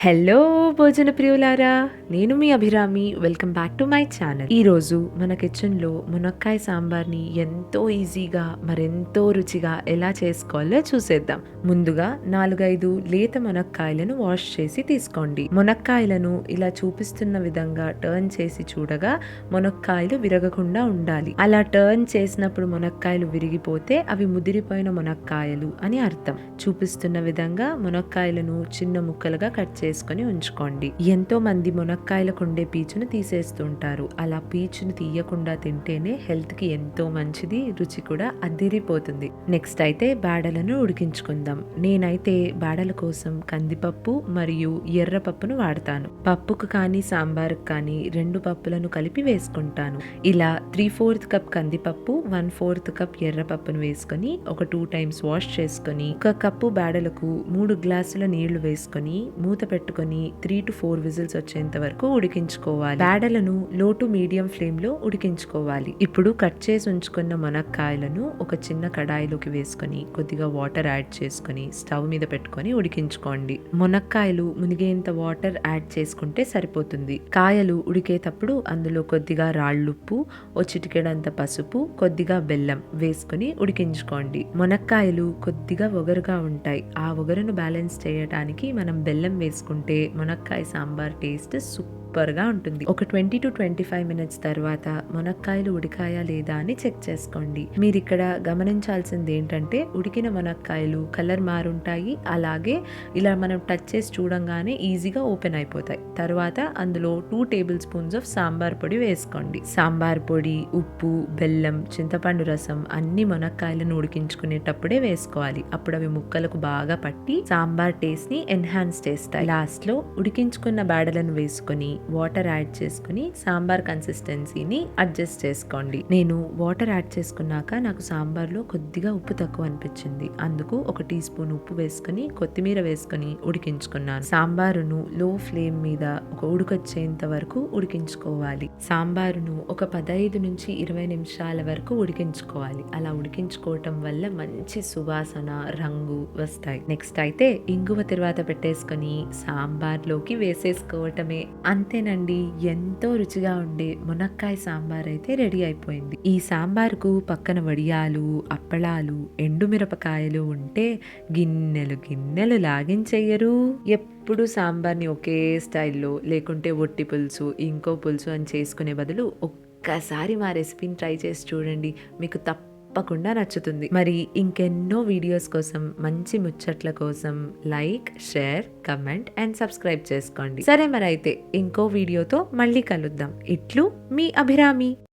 Hello భోజన ప్రియులారా, నేను మీ Abhirami. Welcome back to my channel. ఈరోజు మన కిచెన్లో మునక్కాయ సాంబార్ని ఎంతో ఈజీగా మరెంతో రుచిగా ఎలా చేసుకోవాలో చూసేద్దాం. ముందుగా 4-5 లేత మునక్కాయలను వాష్ చేసి తీసుకోండి. మునక్కాయలను ఇలా చూపిస్తున్న విధంగా టర్న్ చేసి చూడగా మునక్కాయలు విరగకుండా ఉండాలి. అలా టర్న్ చేసినప్పుడు మునక్కాయలు విరిగిపోతే అవి ముదిరిపోయిన మునక్కాయలు అని అర్థం. చూపిస్తున్న విధంగా మునక్కాయలను చిన్న ముక్కలుగా కట్ చేసుకొని ఉంచుకోండి. ఎంతో మంది మునక్కాయలకు ఉండే పీచును తీసేస్తుంటారు. అలా పీచును తీయకుండా తింటేనే హెల్త్ కి ఎంతో మంచిది, రుచి కూడా అదిరిపోతుంది. నెక్స్ట్ అయితే బేడలను ఉడికించుకుందాం. నేనైతే బేడల కోసం కందిపప్పు మరియు ఎర్రపప్పును వాడతాను. పప్పుకు కానీ సాంబార్కు కానీ 2 పప్పులను కలిపి వేసుకుంటాను. ఇలా 3/4 కప్ కందిపప్పు, 1/4 కప్ ఎర్రపప్పును వేసుకొని ఒక 2 టైమ్స్ వాష్ చేసుకొని 1 కప్పు బేడలకు 3 గ్లాసుల నీళ్లు వేసుకొని మూత పెట్టుకొని 3 to 4 విజిల్స్ వచ్చేంత వరకు ఉడికించుకోవాలి. బేడలను లో టు మీడియం ఫ్లేమ్ లో ఉడికించుకోవాలి. ఇప్పుడు కట్ చేసి ఉంచుకున్న మునక్కాయలను ఒక చిన్న కడాయిలోకి వేసుకొని కొద్దిగా వాటర్ యాడ్ చేసుకొని స్టవ్ మీద పెట్టుకొని ఉడికించుకోండి. మునక్కాయలు మునిగేంత వాటర్ యాడ్ చేసుకుంటే సరిపోతుంది. కాయలు ఉడికేటప్పుడు అందులో కొద్దిగా రాళ్ళుప్పు, ఓ చిటికెడంత పసుపు, కొద్దిగా బెల్లం వేసుకుని ఉడికించుకోండి. మునక్కాయలు కొద్దిగా ఒగరుగా ఉంటాయి. ఆ ఒగరును బ్యాలెన్స్ చేయడానికి మనం బెల్లం వేసుకుంటే మునక్కాయ సాంబార్ టేస్ట్ సూపర్గా ఉంటుంది. ఒక 20 to 25 మినిట్స్ తర్వాత మునక్కాయలు ఉడికాయా లేదా అని చెక్ చేసుకోండి. మీరు ఇక్కడ గమనించాల్సింది ఏంటంటే ఉడికిన మునక్కాయలు కలర్ మారుంటాయి. అలాగే ఇలా మనం టచ్ చేసి చూడంగానే ఈజీగా ఓపెన్ అయిపోతాయి. తర్వాత అందులో 2 టేబుల్ స్పూన్స్ ఆఫ్ సాంబార్ పొడి వేసుకోండి. సాంబార్ పొడి, ఉప్పు, బెల్లం, చింతపండు రసం అన్ని మునక్కాయలను ఉడికించుకునేటప్పుడే వేసుకోవాలి. అప్పుడు అవి ముక్కలకు బాగా పట్టి సాంబార్ టేస్ట్ ని ఎన్హాన్స్ చేస్తాయి. లాస్ట్ లో ఉడికించుకున్న బేడలను వేసుకొని వాటర్ యాడ్ చేసుకుని సాంబార్ కన్సిస్టెన్సీని అడ్జస్ట్ చేసుకోండి. నేను వాటర్ యాడ్ చేసుకున్నాక నాకు సాంబార్లో కొద్దిగా ఉప్పు తక్కువ అనిపించింది. అందుకు 1 టీ స్పూన్ ఉప్పు వేసుకుని కొత్తిమీర వేసుకుని ఉడికించుకున్నాను. సాంబారును లో ఫ్లేమ్ మీద ఒక ఉడికొచ్చేంత వరకు ఉడికించుకోవాలి. సాంబారును ఒక 15 నుంచి 20 నిమిషాల వరకు ఉడికించుకోవాలి. అలా ఉడికించుకోవటం వల్ల మంచి సువాసన, రంగు వస్తాయి. నెక్స్ట్ అయితే ఇంగువ తర్వాత పెట్టేసుకొని సాంబార్లోకి వేసేసుకోవటమే. అంతేనండి, ఎంతో రుచిగా ఉండే మునక్కాయ సాంబార్ అయితే రెడీ అయిపోయింది. ఈ సాంబార్కు పక్కన వడియాలు, అప్పళాలు, ఎండుమిరపకాయలు ఉంటే గిన్నెలు గిన్నెలు లాగించెయ్యరు. ఎప్పుడు సాంబార్ని ఒకే స్టైల్లో లేకుంటే ఒట్టి పులుసు, ఇంకో పులుసు అని చేసుకునే బదులు ఒక్కసారి మా రెసిపీని ట్రై చేసి చూడండి, మీకు తప్పకుండా నచ్చుతుంది. మరి ఇంకెన్నో వీడియోస్ కోసం, మంచి ముచ్చట్ల కోసం like, share, comment and subscribe చేసుకోండి. సరే, మరి అయితే ఇంకో వీడియోతో మళ్ళీ కలుద్దాం. ఇట్లు మీ అభిరామి.